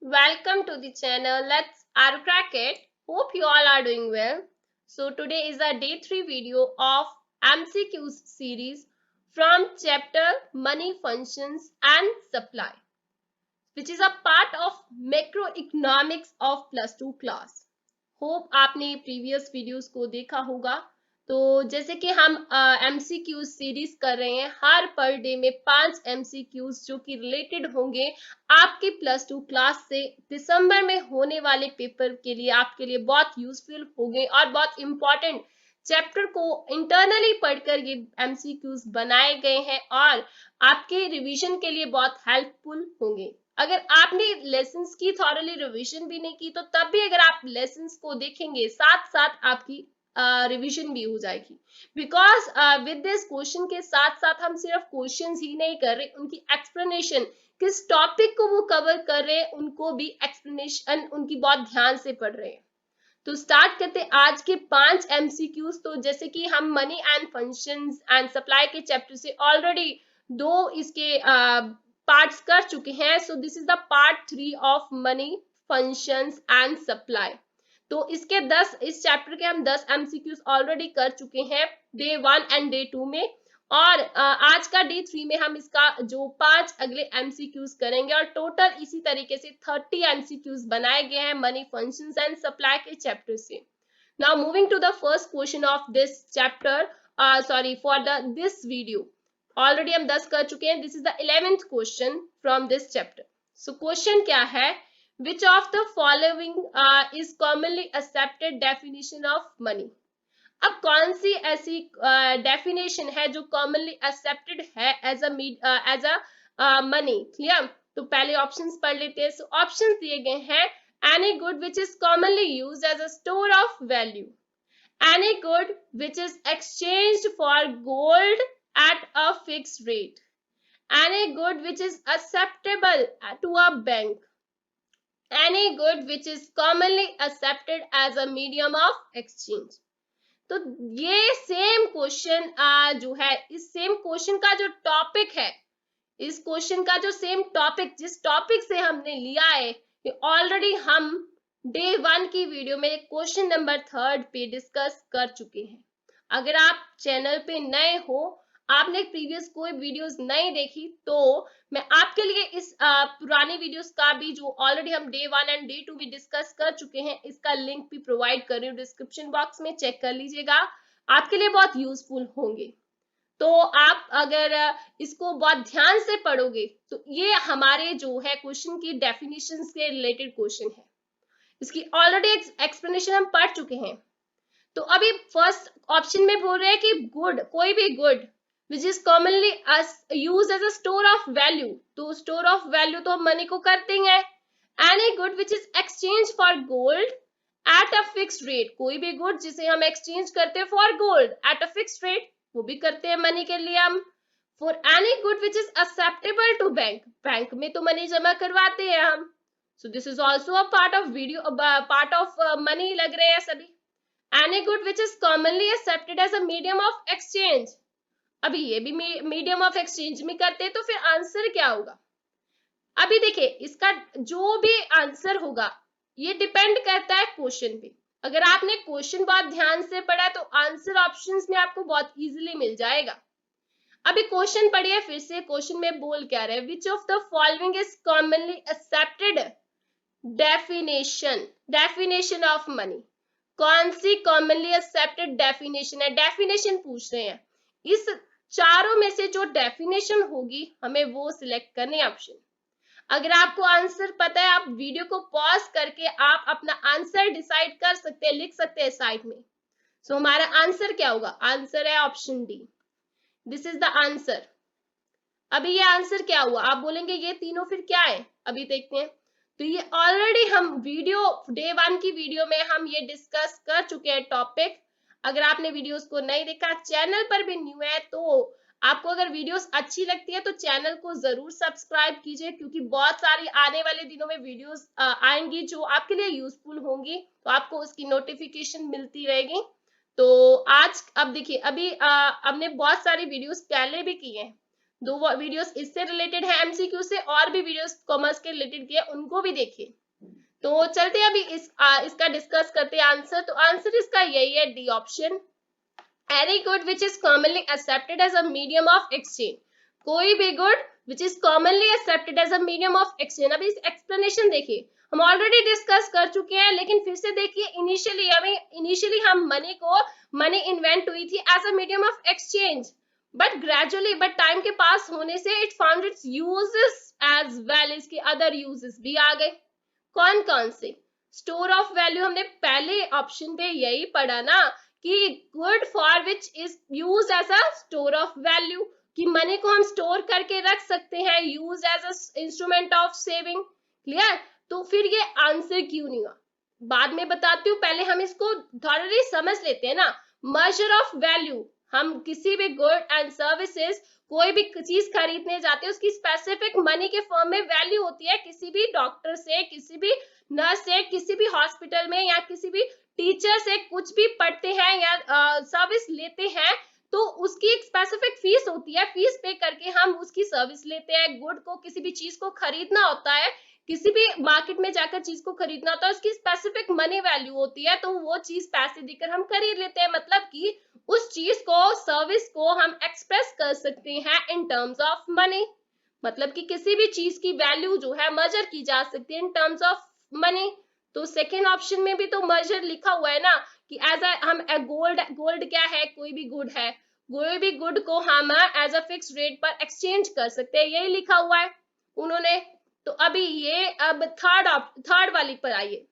Welcome to the channel. Let's crack it. Hope you all are doing well. So today is a day 3 video of MCQs series from chapter Money Functions and Supply, which is a part of macroeconomics of plus 2 class. Hope आपने previous videos को देखा होगा। तो जैसे कि हम MCQs series कर रहे हैं, हर पर डे में 5 एमसीक्यूज जो कि रिलेटेड होंगे आपके प्लस 2 क्लास से दिसंबर में होने वाले पेपर के लिए, आपके लिए बहुत यूजफुल होंगे और बहुत इंपॉर्टेंट चैप्टर को इंटरनली पढ़कर ये एमसीक्यूज बनाए गए हैं और आपके रिवीजन के लिए बहुत हेल्पफुल होंगे। अगर आपने लेसन्स की थॉरली रिवीजन भी नहीं की तो तब भी अगर आप लेसन्स को देखेंगे साथ साथ आपकी रिवीजन भी हो जाएगी। बिकॉज विद दिस क्वेश्चन के साथ साथ हम सिर्फ क्वेश्चंस ही नहीं कर रहे, उनकी एक्सप्लेनेशन, किस टॉपिक को वो कवर कर रहे हैं उनको भी एक्सप्लेनेशन उनकी बहुत ध्यान से पढ़ रहे हैं। तो स्टार्ट करते हैं आज के 5 एमसीक्यूज। तो जैसे कि हम money and functions and supply के चैप्टर से ऑलरेडी 2 इसके पार्ट्स कर चुके हैं। सो this is the part 3 of money functions and supply. तो इसके 10 इस चैप्टर के हम 10 एमसीक्यूज ऑलरेडी कर चुके हैं डे 1 एंड डे 2 में, और आज का डे 3 में हम इसका जो 5 अगले एमसीक्यूज करेंगे और टोटल इसी तरीके से 30 एमसीक्यूज बनाए गए हैं मनी फंक्शंस एंड सप्लाई के चैप्टर से। Now moving to the first question of this chapter, sorry for the this video. Already हम 10 कर चुके हैं। This is the 11th question from this chapter. So question क्या है? Which of the following is commonly accepted definition of money? अब कौन सी ऐसी डेफिनेशन है जो कॉमनली एक्सेप्टेड है एज अ मनी? क्लियर? तो पहले ऑप्शंस पढ़ लेते हैं। सो ऑप्शंस दिए गए हैं, any good which is commonly used as a store of value, any good which is exchanged for gold at a fixed rate, any good which is acceptable to a bank, any good which is commonly accepted as a medium of exchange। तो ये same question जो है, इस same question का जो topic है, इस question का जो सेम टॉपिक जिस टॉपिक से हमने लिया है, ऑलरेडी हम डे 1 की वीडियो में क्वेश्चन नंबर 3 पे डिस्कस कर चुके हैं। अगर आप चैनल पे नए हो, आपने प्रीवियस कोई वीडियोस नहीं देखी, तो मैं आपके लिए इस पुरानी वीडियोस का भी जो ऑलरेडी हम डे 1 एंड डे 2 में डिस्कस कर चुके हैं, इसका लिंक भी प्रोवाइड कर रही हूँ डिस्क्रिप्शन बॉक्स में, चेक कर लीजिएगा, आपके लिए बहुत यूजफुल होंगे। तो आप अगर इसको बहुत ध्यान से पढ़ोगे तो ये हमारे जो है क्वेश्चन की डेफिनेशन से रिलेटेड क्वेश्चन है, इसकी ऑलरेडी एक्सप्लेनेशन हम पढ़ चुके हैं। तो अभी फर्स्ट ऑप्शन में बोल रहे हैं कि गुड, कोई भी good which is commonly use as a store of value, तो स्टोर ऑफ वैल्यू तो हम मनी को करते हैं। Any good which is exchange for gold at a fixed rate, कोई भी गुड जिसे हम एक्सचेंज करते हैं for gold at a fixed rate, वो भी करते हैं मनी के लिए हम। For any good which is acceptable to bank, bank में तो मनी जमा करवाते हैं हम। So this is also a part of video, part of money लग रहे हैं सभी। Any good which is commonly accepted as a medium of exchange, अभी ये भी मीडियम ऑफ एक्सचेंज में करते हैं, तो फिर आंसर क्या होगा? अभी देखिए, इसका जो भी आंसर होगा ये डिपेंड करता है क्वेश्चन पे। अगर आपने क्वेश्चन बहुत ध्यान से पढ़ा तो आंसर ऑप्शंस में आपको बहुत इजीली मिल जाएगा। अभी क्वेश्चन पढ़िए फिर से, क्वेश्चन में बोल क्या रहे हैं, विच of the following is commonly accepted definition, definition of money, कौन सी कॉमनली एक्सेप्टेड डेफिनेशन है, डेफिनेशन पूछ रहे हैं। इस चारों में से जो डेफिनेशन होगी हमें वो सिलेक्ट करने ऑप्शन। अगर आपको आंसर पता है, आप वीडियो को पॉज करके आप अपना आंसर डिसाइड कर सकते हैं, लिख सकते हैं साइड में। सो हमारा आंसर क्या होगा? आंसर है option D, this is the answer. अभी ये आंसर क्या हुआ? आप बोलेंगे ये तीनों फिर क्या है, अभी देखते हैं। तो ये ऑलरेडी हम वीडियो डे 1 की वीडियो में हम ये डिस्कस कर चुके हैं टॉपिक। अगर आपने वीडियोस को नहीं देखा, चैनल पर भी न्यू है, तो आपको अगर वीडियोस अच्छी लगती है तो चैनल को जरूर सब्सक्राइब कीजिए, क्योंकि बहुत सारी आने वाले दिनों में वीडियोस आएंगी जो आपके लिए यूजफुल होंगी, तो आपको उसकी नोटिफिकेशन मिलती रहेगी। तो आज अब देखिए, अभी हमने बहुत सारी वीडियोस पहले भी की हैं, दो वीडियोस इससे रिलेटेड है एमसीक्यू से, और भी वीडियोस कॉमर्स के रिलेटेड किए, उनको भी देखिए। तो चलते हैं अभी इसका डिस्कस करते हैं आंसर। तो आंसर इसका यही है, D option, any good which is commonly accepted as a medium of exchange. कोई भी good which is commonly accepted as a medium of exchange. अभी इस एक्सप्लेनेशन देखिए, हम ऑलरेडी डिस्कस कर चुके हैं, लेकिन फिर से देखिए, इनिशियली हम मनी इन्वेंट हुई थी as a medium of exchange, but time के पास होने से it found its uses as well, इसके अदर यूजेस भी आ गए। कौन कौन से? स्टोर ऑफ वैल्यू, हमने पहले ऑप्शन पे यही पढ़ा ना कि good for which is use as a store of value, कि मनी को हम स्टोर करके रख सकते हैं, use as a instrument of saving. Clear? तो फिर ये आंसर क्यों नहीं हुआ, बाद में बताती हूँ, पहले हम इसको थोड़ा समझ लेते हैं ना। मेजर ऑफ वैल्यू, हम किसी भी गुड एंड सर्विसेज, कोई भी चीज खरीदने जाते हैं, उसकी स्पेसिफिक मनी के फॉर्म में वैल्यू होती है। किसी भी डॉक्टर से, किसी भी नर्स से, किसी भी हॉस्पिटल में, या किसी भी टीचर से कुछ भी पढ़ते हैं या सर्विस लेते हैं, तो उसकी एक स्पेसिफिक फीस होती है, फीस पे करके हम उसकी सर्विस लेते हैं। गुड को, किसी भी चीज को खरीदना होता है, किसी भी मार्केट में जाकर चीज को खरीदना होता है, उसकी स्पेसिफिक मनी वैल्यू होती है, तो वो चीज पैसे देकर हम खरीद लेते हैं। मतलब कि उस चीज को, सर्विस को हम एक्सप्रेस कर सकते हैं इन टर्म्स ऑफ मनी। मतलब कि किसी भी चीज की वैल्यू जो है मेजर की जा सकती है इन टर्म्स ऑफ मनी। तो सेकेंड ऑप्शन में भी तो मेजर लिखा हुआ है ना, कि एज हम गोल्ड क्या है, कोई भी गुड है, कोई भी गुड को हम एज अ फिक्स रेट पर एक्सचेंज कर सकते हैं, यही लिखा हुआ है उन्होंने। तो अभी ये अब थर्ड वाली पर आइए,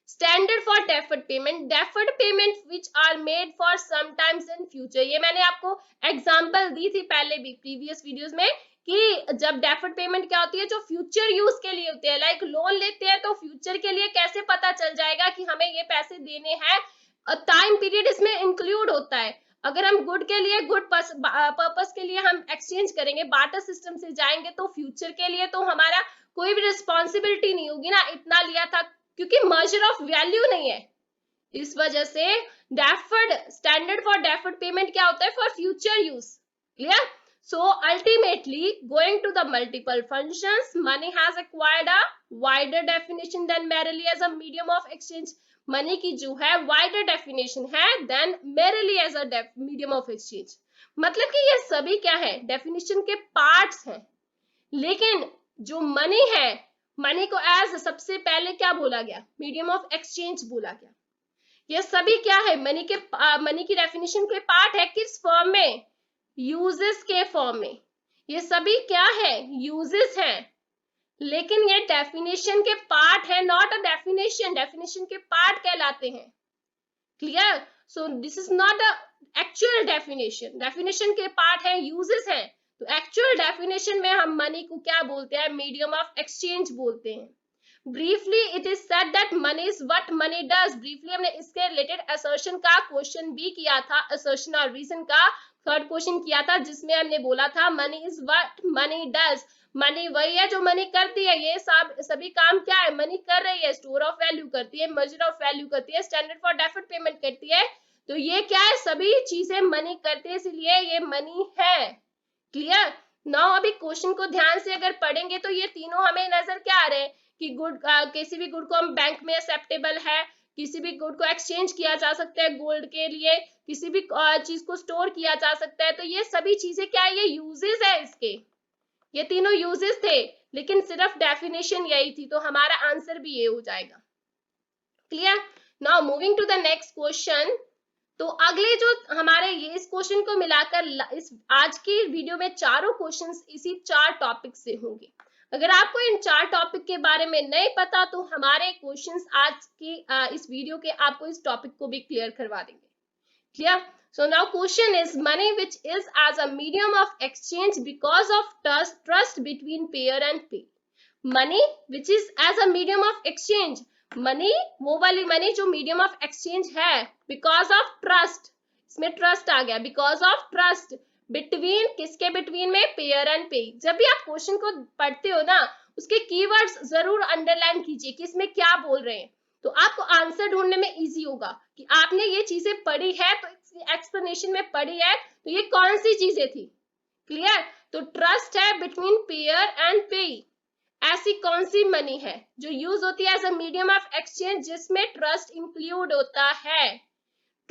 standard for deferred payment which are made for some times in future. ये मैंने आपको एग्जांपल दी थी पहले भी प्रीवियस वीडियोस में, कि जब डेफर्ड पेमेंट क्या होती है, जो फ्यूचर यूज के लिए होती है, लाइक लोन लेते हैं तो फ्यूचर के लिए कैसे पता चल जाएगा कि हमें ये पैसे देने हैं, टाइम पीरियड इसमें इंक्लूड होता है। अगर हम गुड के लिए, गुड पर्पस के लिए हम एक्सचेंज करेंगे, बार्टर सिस्टम से जाएंगे, तो फ्यूचर के लिए तो हमारा कोई भी रिस्पॉन्सिबिलिटी नहीं होगी ना, इतना लिया था, क्योंकि मर्जर ऑफ वैल्यू नहीं है। इस वजह से deferred, standard for deferred payment क्या होता है, for future use. Clear? So ultimately going to the multiple functions, money has acquired a wider definition than merely as a medium of exchange. Money की जो है वाइडर डेफिनेशन है than merely as a medium of exchange. मतलब कि ये सभी क्या है, डेफिनेशन के पार्ट्स हैं, लेकिन जो मनी है, मनी को एज सबसे पहले क्या बोला गया, मीडियम ऑफ एक्सचेंज बोला गया। ये सभी क्या है, मनी की डेफिनेशन के पार्ट है, किस फॉर्म में, यूजेस के फॉर्म में। ये सभी क्या है, यूजेस हैं, लेकिन ये डेफिनेशन के पार्ट है, नॉट अ डेफिनेशन, डेफिनेशन के पार्ट कहलाते हैं। Clear? So this is not a actual definition, definition के पार्ट है, यूजेस हैं। तो एक्चुअल डेफिनेशन में हम मनी को क्या बोलते हैं, मीडियम ऑफ एक्सचेंज बोलते हैं। Briefly it is said that money is what money does. Briefly हमने इसके रिलेटेड असर्शन का क्वेश्चन भी किया था, असर्शन और रीजन का थर्ड क्वेश्चन किया था, जिसमें हमने बोला था money is what money does. Money वही है जो मनी करती है, ये सभी काम क्या है, मनी कर रही है, स्टोर ऑफ वैल्यू करती है, मेजर ऑफ वैल्यू करती है, स्टैंडर्ड फॉर डेफर्ड पेमेंट करती है। तो ये क्या है, सभी चीजें मनी करते हैं, इसलिए ये मनी है। क्लियर? नाउ अभी क्वेश्चन को ध्यान से अगर पढ़ेंगे तो ये तीनों हमें नजर क्या आ रहे हैं, कि गुड, किसी भी गुड को हम बैंक में एक्सेप्टेबल है, किसी भी गुड को एक्सचेंज किया जा सकता है गोल्ड के लिए, किसी भी चीज को स्टोर किया जा सकता है। तो ये सभी चीजें क्या है, ये यूजेस है इसके, ये तीनों यूजेस थे, लेकिन सिर्फ डेफिनेशन यही थी, तो हमारा आंसर भी ये हो जाएगा। Clear? Now moving to the next question. तो अगले जो हमारे ये इस क्वेश्चन को मिलाकर इस आज की वीडियो में चारों क्वेश्चंस इसी चार टॉपिक से होंगे। अगर आपको इन चार टॉपिक के बारे में नहीं पता, तो हमारे क्वेश्चंस आज की इस वीडियो के आपको इस टॉपिक को भी क्लियर करवा देंगे। Clear? So now question is money which is as a medium of exchange because of trust between payer and pay. Money which is as a medium of exchange, money वो वाली money जो medium of exchange है, because of trust, इसमें trust आ गया, because of trust between, किसके between में, pair and पे। जब भी आप क्वेश्चन को पढ़ते हो ना, उसके कीवर्ड्स जरूर अंडरलाइन कीजिए कि इसमें क्या बोल रहे हैं, तो आपको आंसर ढूंढने में इजी होगा कि आपने ये चीजें पढ़ी है, तो एक्सप्लेनेशन में पढ़ी है, तो ये कौन सी चीजें थी। क्लियर? तो ट्रस्ट है बिटवीन पेयर एंड पेई। ऐसी कौन सी मनी है जो यूज होती है as a medium of exchange जिसमें ट्रस्ट इंक्लूड होता है?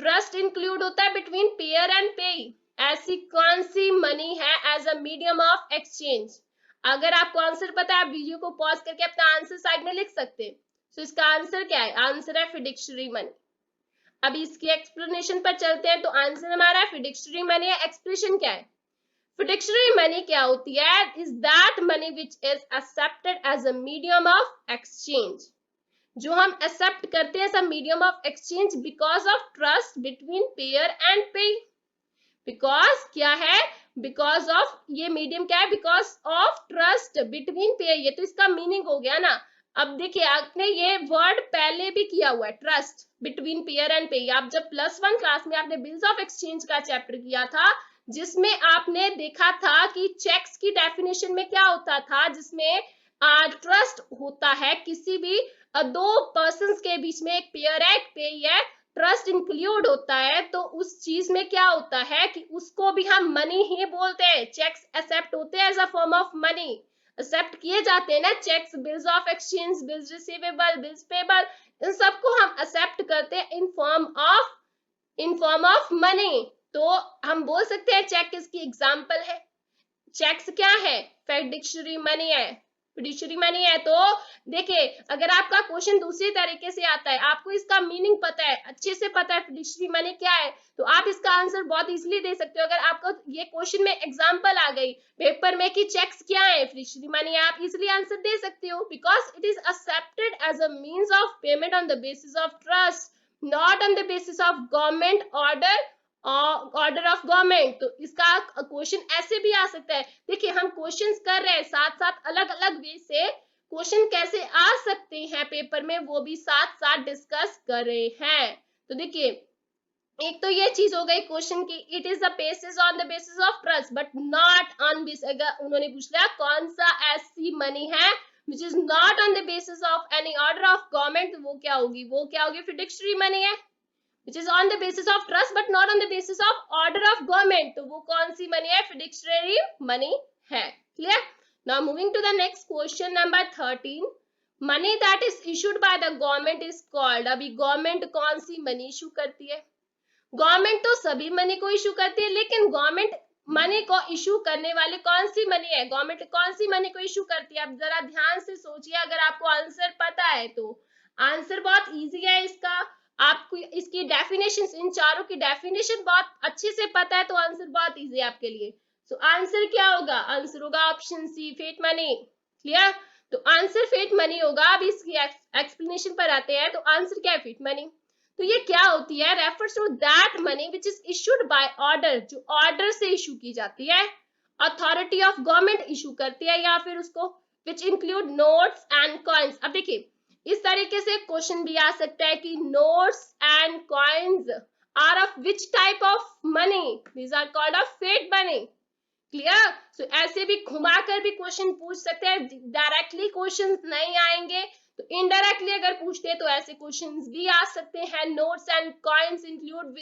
ट्रस्ट इंक्लूड होता है बिटवीन पेयर एंड पेई। ऐसी कौन सी मनी है as a medium of exchange? अगर आपको आंसर पता है आप वीडियो को पॉज करके अपना आंसर साइड में लिख सकते हैं। तो इसका आंसर क्या है? आंसर है फिडक्शरी मनी। अभी इसकी एक्सप्लेनेशन पर चलते हैं। तो आंसर हमारा है फिडक्शरी मनी है। एक्सप्रेशन क्या है? फिडक्शरी मनी क्या होती है? Is that money which is accepted as a medium of exchange, जो हम एक्सेप्ट करते हैं as medium of exchange because of trust between payer and payee. Because क्या है? बिकॉज ऑफ, ये मीडियम क्या है? Because of trust between payer. ये तो इसका मीनिंग हो गया ना। अब देखिए आपने ये वर्ड पहले भी किया हुआ है, ट्रस्ट बिटवीन पेयर एंड पे। आप जब +1 क्लास में आपने बिल्स ऑफ एक्सचेंज का चैप्टर किया था, जिसमें आपने देखा था कि चेक्स की डेफिनेशन में क्या होता था, जिसमें ट्रस्ट होता है किसी भी दो पर्संस के बीच में, एक पेयर है एक पेई है, ट्रस्ट इंक्लूड होता है। तो उस चीज में क्या होता है कि उसको भी हम मनी ही बोलते हैं। चेक्स एक्सेप्ट होते हैं as a form of money, accept किए जाते हैं ना checks, bills of exchange, bills receivable, bills payable, इन सबको हम एक्सेप्ट करते हैं इन फॉर्म ऑफ मनी। तो हम बोल सकते हैं चेक इसकी एग्जाम्पल है। चेक्स क्या है? फिडक्शरी मनी है। फिडक्शरी मनी है। तो देखिए अगर आपका क्वेश्चन दूसरी तरीके से आता है, आपको इसका मीनिंग पता है, अच्छे से पता है फिडक्शरी मनी क्या है, तो आप इसका आंसर बहुत इजीली दे सकते हो। अगर आपको ये क्वेश्चन में एग्जांपल आ गई पेपर में कि चेक्स क्या है, फिडक्शरी मनी, आप इजीली आंसर दे सकते हो। Because it is accepted as a means of payment on the basis of trust, not on the basis of government order of government. तो इसका क्वेश्चन ऐसे भी आ सकता है। देखिए हम क्वेश्चंस कर रहे हैं, साथ साथ अलग अलग वे से क्वेश्चन कैसे आ सकते हैं पेपर में, वो भी साथ साथ डिस्कस कर रहे हैं। तो देखिए एक तो ये चीज हो गई क्वेश्चन की, it is the basis on the basis of trust but not on basis. अगर उन्होंने पूछ लिया कौन सा ऐसी मनी है which is not on the basis of any order of government, तो वो क्या होगी? वो क्या होगी? फिडक्शरी मनी है। which is on the basis of trust but not on the basis of order of government, तो वो कौन सी मनी है? फिडक्शरी मनी है। Clear? Now moving to the next question number 13, money that is issued by the government is called. अभी government कौन सी money issue करती है? गवर्नमेंट तो सभी मनी को इशू करती है, लेकिन गवर्नमेंट मनी को इशू करने वाली कौन सी मनी है? गवर्नमेंट कौन सी मनी को इशू करती है? अब जरा ध्यान से सोचिए, अगर आपको आंसर पता है तो आंसर बहुत इजी है इसका। आपको इसकी डेफिनेशन, इन चारों की डेफिनेशन बहुत अच्छे से पता है तो आंसर बहुत इजी है आपके लिए। तो आंसर क्या होगा? आंसर होगा option C, fiat money. Clear? तो आंसर फेट मनी होगा। अब इसकी एक्सप्लेनेशन पर आते हैं। तो आंसर क्या है? Fiat money. तो ये क्या होती है? Refers to that money which is issued by order, जो ऑर्डर से इशू की जाती है, अथॉरिटी ऑफ गवर्नमेंट इशू करती है, या फिर उसको which include notes and coins. अब देखिए इस तरीके से क्वेश्चन भी आ सकता है कि notes and coins are of which type of money? These are called of fiat money. Clear? So ऐसे भी घुमाकर भी क्वेश्चन पूछ सकते हैं। डायरेक्टली क्वेश्चन नहीं आएंगे तो इनडायरेक्टली अगर पूछते हैं तो ऐसे क्वेश्चंस भी आ सकते हैं। Notes and coins include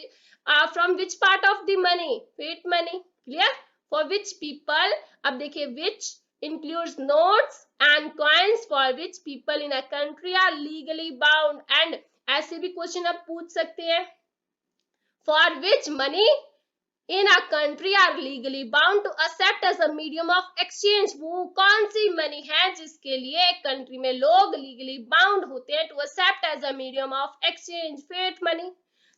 from which part of the money? Fiat money. Clear? For which people, अब देखिए विच includes notes and coins for which people in a country are legally bound, and ऐसे भी question आप पूछ सकते हैं for which money in a country are legally bound to accept as a medium of exchange। वो कौन सी money है जिसके लिए एक कंट्री में लोग लीगली बाउंड होते हैं to accept as a medium of exchange? Fiat money.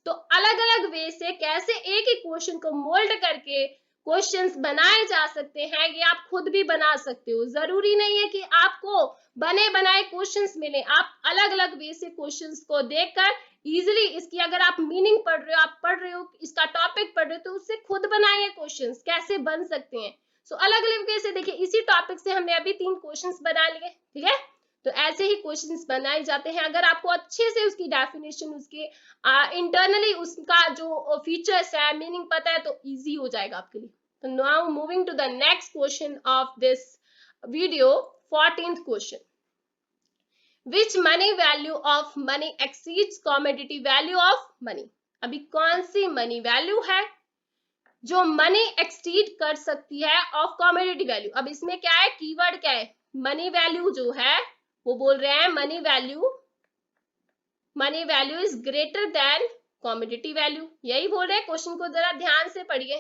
तो अलग अलग वे से कैसे एक ही क्वेश्चन को मोल्ड करके क्वेश्चंस बनाए जा सकते हैं, ये आप खुद भी बना सकते हो। जरूरी नहीं है कि आपको बने बनाए क्वेश्चंस मिले, आप अलग अलग वे से क्वेश्चंस को देखकर इजिली इसकी, अगर आप मीनिंग पढ़ रहे हो, आप पढ़ रहे हो इसका टॉपिक पढ़ रहे हो, तो उससे खुद बनाइए क्वेश्चंस कैसे बन सकते हैं। सो अलग अलग वे से देखिए, इसी टॉपिक से हमने अभी 3 क्वेश्चंस बना लिए। ठीक है? तो ऐसे ही क्वेश्चंस बनाए जाते हैं। अगर आपको अच्छे से उसकी डेफिनेशन, उसके इंटरनली उसका जो फीचर्स है, मीनिंग पता है तो इजी हो जाएगा आपके लिए। तो now moving to the next question of this video, 14th question, which money value of money exceeds commodity value of money? अभी कौन सी मनी वैल्यू है जो मनी एक्सीड कर सकती है ऑफ कमोडिटी वैल्यू। अब इसमें क्या है, कीवर्ड क्या है, मनी वैल्यू जो है वो बोल रहे हैं money value is greater than commodity value, यही बोल रहे हैं। क्वेश्चन को जरा ध्यान से पढ़िए।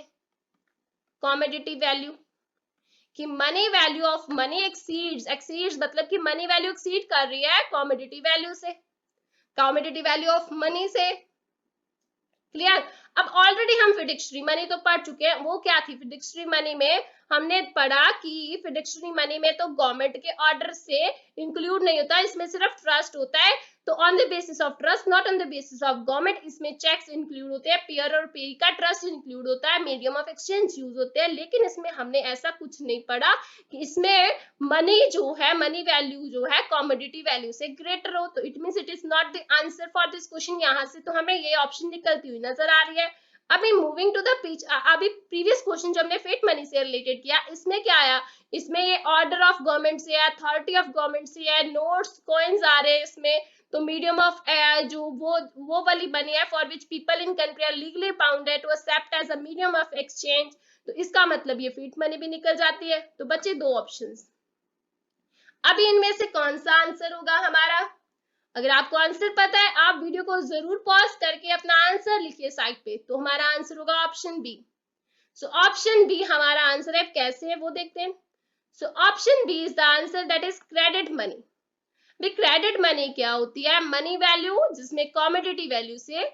कमोडिटी वैल्यू कि money value of money exceeds मतलब कि मनी वैल्यू एक्सीड कर रही है कमोडिटी वैल्यू से, कमोडिटी वैल्यू ऑफ मनी से। क्लियर। अब ऑलरेडी हम फिडक्शरी मनी तो पढ़ चुके हैं। वो क्या थी फिडक्शरी मनी में, हमने पढ़ा कि फिडक्शरी मनी में तो गवर्नमेंट के ऑर्डर से इंक्लूड नहीं होता, इसमें सिर्फ ट्रस्ट होता है। तो on the basis of trust, not on the basis of government, इसमें चेक्स इंक्लूड होते हैं, पेयर और पेरी का ट्रस्ट इंक्लूड होता है, मीडियम ऑफ एक्सचेंज यूज होते हैं। लेकिन इसमें हमने ऐसा कुछ नहीं पढ़ा कि इसमें मनी जो है, मनी वैल्यू जो है कमोडिटी वैल्यू से ग्रेटर हो। तो it means it is not the answer for this question. यहाँ से तो हमें ये ऑप्शन निकलती हुई नजर आ रही है। अभी मूविंग टू द अभी प्रीवियस क्वेश्चन जो हमने फिट मनी से रिलेटेड किया, इसमें क्या आया, इसमें ये ऑर्डर ऑफ गवर्नमेंट से है, अथॉरिटी ऑफ गवर्नमेंट से है, नोट्स कॉइन्स आ रहे हैं इसमें। तो मीडियम ऑफ जो वो वाली बनी है for which people in country are legally bounded to accept as a medium of exchange. तो इसका मतलब ये फिट मनी भी निकल जाती है। तो बचे दो ऑप्शंस। अभी इनमें से कौन सा आंसर होगा हमारा? अगर आपको आंसर पता है आप वीडियो को जरूर पॉज करके अपना आंसर लिखिए साइड पे। तो हमारा आंसर होगा option B. So option B हमारा आंसर है। कैसे है वो देखते हैं। So option B is the answer, that is credit money. Credit money क्या होती है? मनी वैल्यू जिसमें कमोडिटी वैल्यू से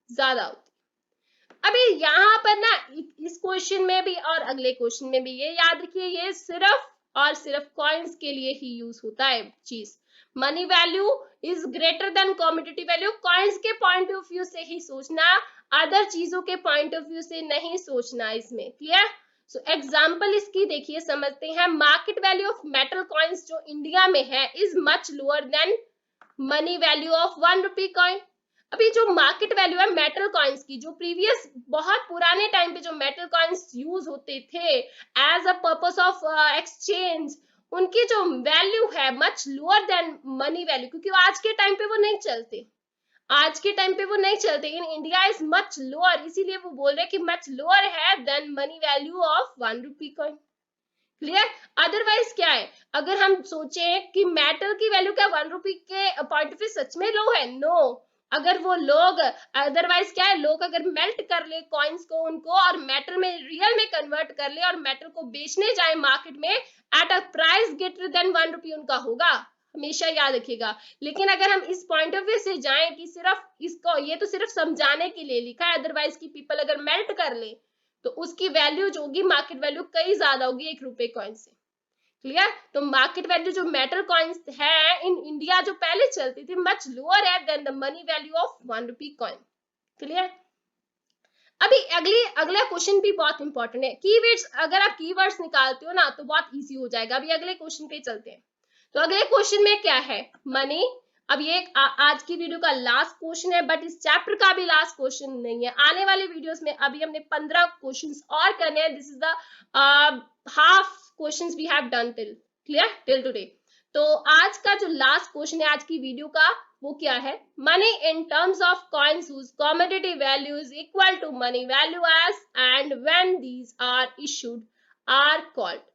ज्यादा होती है। अभी यहाँ पर ना इस क्वेश्चन में भी और अगले क्वेश्चन में भी ये याद रखिए, ये सिर्फ और सिर्फ कॉइन्स के लिए ही यूज होता है चीज। Money value is greater than commodity value, coins के पॉइंट ऑफ व्यू से ही सोचना, अदर चीजों के पॉइंट ऑफ व्यू से नहीं सोचना इसमें। क्लियर। सो एग्जाम्पल इसकी देखिए, समझते हैं। Market value of metal coins जो इंडिया में है is much lower than money value of 1 rupee coin. अभी जो मार्केट वैल्यू है मेटल कॉइन्स की, जो प्रीवियस बहुत पुराने टाइम पे जो मेटल कॉइन्स यूज होते थे as a purpose of exchange, उनकी जो वैल्यू है much lower than money value, क्योंकि आज के टाइम पे वो नहीं चलते, आज के टाइम पे वो नहीं चलते। In India is much lower, इसीलिए वो बोल रहे हैं कि मच लोअर है than money value of 1 rupee coin. Clear. Otherwise क्या है, अगर हम सोचें कि मेटल की वैल्यू क्या 1 रुपी के पॉइंट पे सच में लो है? नो। अगर वो लोग अदरवाइज क्या है, लोग अगर मेल्ट कर ले कॉइन्स को उनको और मेटल में रियल में कन्वर्ट कर ले और मेटल को बेचने जाए मार्केट में at a price greater than 1 रुपी, उनका होगा, हमेशा याद रखिएगा। लेकिन अगर हम इस पॉइंट ऑफ व्यू से जाएं कि सिर्फ इसको, ये तो सिर्फ समझाने के लिए लिखा है, अदरवाइज की पीपल अगर मेल्ट कर ले तो उसकी वैल्यू जो होगी मार्केट वैल्यू कई ज्यादा होगी 1 रुपए कॉइन से। क्लियर। तो मार्केट वैल्यू जो मेटल कॉइन्स है इन इंडिया जो पहले चलती थी मच लोअर है than the money value of 1 rupee coin. Clear. अभी अगला क्वेश्चन भी बहुत इंपॉर्टेंट है। कीवर्ड्स, अगर आप कीवर्ड्स निकालते हो ना तो बहुत इजी हो जाएगा। अभी अगले क्वेश्चन पे चलते हैं। तो अगले क्वेश्चन में क्या है, मनी। अब ये आज की वीडियो का लास्ट क्वेश्चन है, बट इस चैप्टर का भी लास्ट क्वेश्चन नहीं है। आने वाले वीडियोस में अभी हमने 15 क्वेश्चंस और करने हैं। This is the half questions we have done till today. तो आज का जो लास्ट क्वेश्चन है आज की वीडियो का, वो क्या है? Money in terms of coins whose commodity value is equal to money value as and when these are issued are called।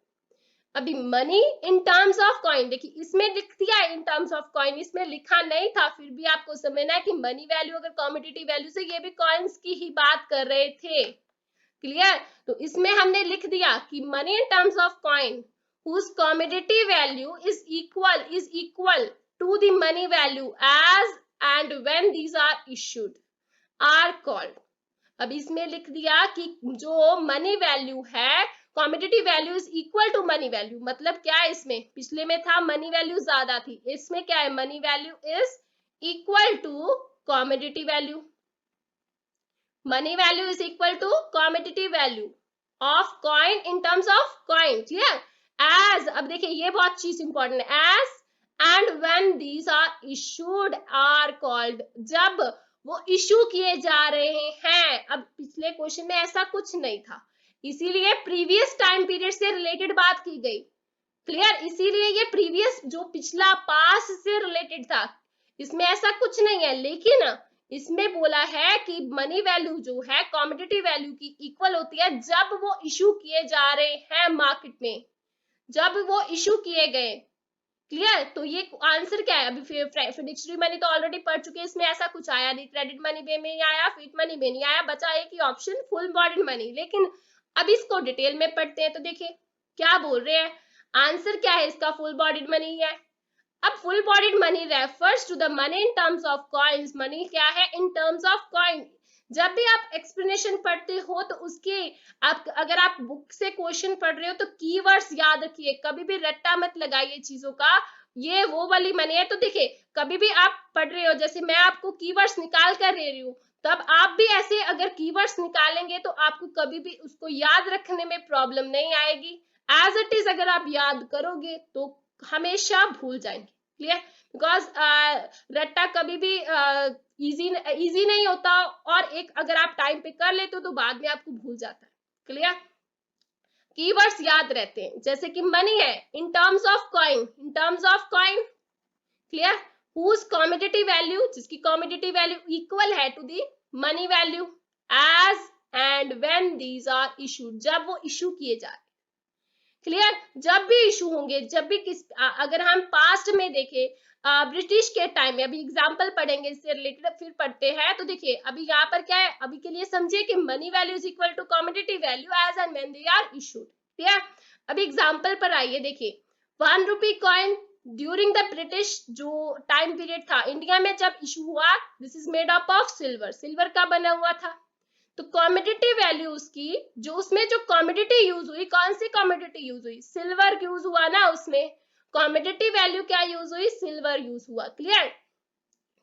अभी money in terms of coin, देखिए इसमें लिख दिया इन टर्म्स ऑफ कॉइन, इसमें लिखा नहीं था, फिर भी आपको समझना है कि मनी वैल्यू अगर कमोडिटी वैल्यू से, ये भी कॉइन्स की ही बात कर रहे थे। क्लियर। तो इसमें हमने लिख दिया कि money in terms of coin whose commodity value is equal to the money value as and when these are issued are called। अब इसमें लिख दिया कि जो मनी वैल्यू है, commodity value is equal to money value, मतलब क्या है, इसमें पिछले में था मनी वैल्यू ज्यादा थी, इसमें क्या है, money value is equal to commodity value. Money value is equal to commodity value of coin in terms of coin. Clear. As, अब देखिए ये बहुत चीज इंपॉर्टेंट है, as and when these are issued are called, जब वो issue किए जा रहे हैं। अब पिछले क्वेश्चन में ऐसा कुछ नहीं था, इसीलिए प्रीवियस टाइम पीरियड से रिलेटेड बात की गई। क्लियर। इसीलिए ये प्रीवियस जो पिछला पास से रिलेटेड था, इसमें ऐसा कुछ नहीं है। लेकिन इसमें बोला है कि मनी वैल्यू जो है कमोडिटी वैल्यू की इक्वल होती है जब वो इशू किए जा रहे हैं मार्केट में, जब वो इशू किए गए। क्लियर? तो ये आंसर क्या है? अभी फिडुशियरी मनी तो ऑलरेडी पढ़ चुके हैं, इसमें ऐसा कुछ आया नहीं, क्रेडिट मनी में नहीं आया, फिट मनी में नहीं आया, बचा एक ही ऑप्शन फुल बॉडीड मनी। लेकिन अब इसको डिटेल में पढ़ते हैं तो देखिए क्या बोल रहे हैं। आंसर क्या है इसका? फुल बॉडीड मनी है। अब full bodied money refers to the money in terms of coins. Money क्या है? In terms of coin. जब भी आप एक्सप्लेनेशन पढ़ते हो तो उसके आप अगर आप बुक से क्वेश्चन पढ़ रहे हो तो कीवर्ड्स याद रखिए, कभी भी रट्टा मत लगाइए चीजों का, ये वो वाली मनी है। तो देखिए कभी भी आप पढ़ रहे हो, जैसे मैं आपको कीवर्ड्स निकाल कर दे रही हूँ, तब आप भी ऐसे अगर कीवर्ड्स निकालेंगे तो आपको कभी भी उसको याद रखने में प्रॉब्लम नहीं आएगी। एज इट इज अगर आप याद करोगे तो हमेशा भूल जाएंगे। क्लियर? बिकॉज रट्टा कभी भी इजी नहीं होता, और एक अगर आप टाइम पे कर लेते हो तो बाद में आपको भूल जाता है। क्लियर? कीवर्ड्स याद रहते हैं, जैसे कि मनी है in terms of coin, in terms of coin. Clear? Whose commodity value, जिसकी कमोडिटी वैल्यू इक्वल है to the money value, as and when these are issued, जब वो इशू किए जा रहे। क्लियर? जब भी इशू होंगे, जब भी अगर हम पास्ट में देखें ब्रिटिश के टाइम में, अभी एग्जांपल पढ़ेंगे इससे रिलेटेड, फिर पढ़ते हैं। तो देखिए अभी यहाँ पर क्या है, अभी के लिए समझिए कि money value is equal to commodity value as and when they are issued. Clear? अभी एग्जांपल पर आइए, देखिए 1 rupee coin during the British जो टाइम पीरियड था इंडिया में जब इशू हुआ, this is made up of silver, silver का बना हुआ था। तो कमोडिटी वैल्यू उसकी, जो उसमें जो कमोडिटी यूज हुई, कौन सी कमोडिटी यूज हुई? सिल्वर यूज हुआ ना उसमें। कमोडिटी वैल्यू क्या यूज हुई? सिल्वर यूज हुआ। क्लियर?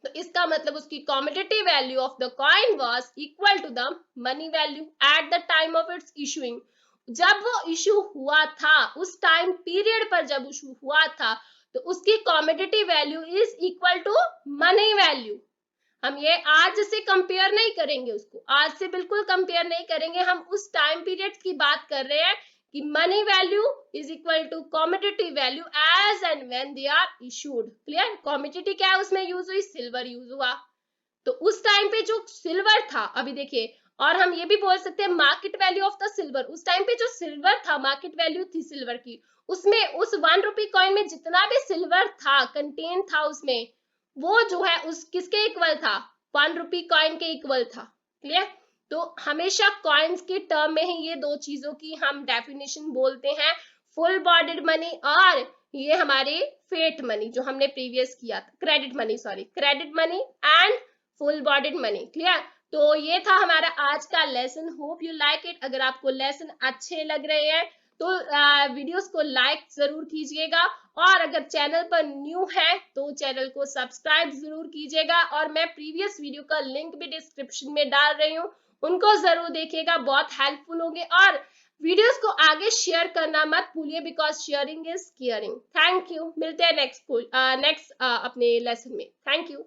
तो इसका मतलब उसकी commodity value of the coin was equal to the money value at the time of its issuing. जब वो इशू हुआ था, उस टाइम पीरियड पर जब इशू हुआ था, तो उसकी commodity value is equal to money value. हम ये आज से कंपेयर नहीं करेंगे, उसको आज से बिल्कुल कंपेयर नहीं करेंगे, हम उस टाइम पीरियड की बात कर रहे हैं कि money value is equal to commodity value as and when they are issued. Clear? Commodity क्या है उसमें यूज हुई? सिल्वर यूज हुआ। तो उस टाइम पे जो सिल्वर था, अभी देखिए, और हम ये भी बोल सकते हैं market value of the silver, उस टाइम पे जो सिल्वर था, मार्केट वैल्यू थी सिल्वर की, उसमें उस 1 रुपी कॉइन में जितना भी सिल्वर था, कंटेन था उसमें, वो जो है उस किसके इक्वल था? 1 रुपी कॉइन के इक्वल था। क्लियर? तो हमेशा कॉइन्स के टर्म में ही ये दो चीजों की हम डेफिनेशन बोलते हैं, फुल बॉडीड मनी और ये हमारे फेट मनी जो हमने प्रीवियस किया था, credit money, sorry credit money and full bodied money. Clear? तो ये था हमारा आज का lesson, hope you like it. अगर आपको लेसन अच्छे लग रहे हैं तो वीडियोस को लाइक जरूर कीजिएगा, और अगर चैनल पर न्यू है तो चैनल को सब्सक्राइब जरूर कीजिएगा, और मैं प्रीवियस वीडियो का लिंक भी डिस्क्रिप्शन में डाल रही हूँ, उनको जरूर देखिएगा, बहुत हेल्पफुल होंगे। और वीडियोस को आगे शेयर करना मत भूलिए, because sharing is caring. Thank you, मिलते हैं नेक्स्ट अपने लेसन में। Thank you.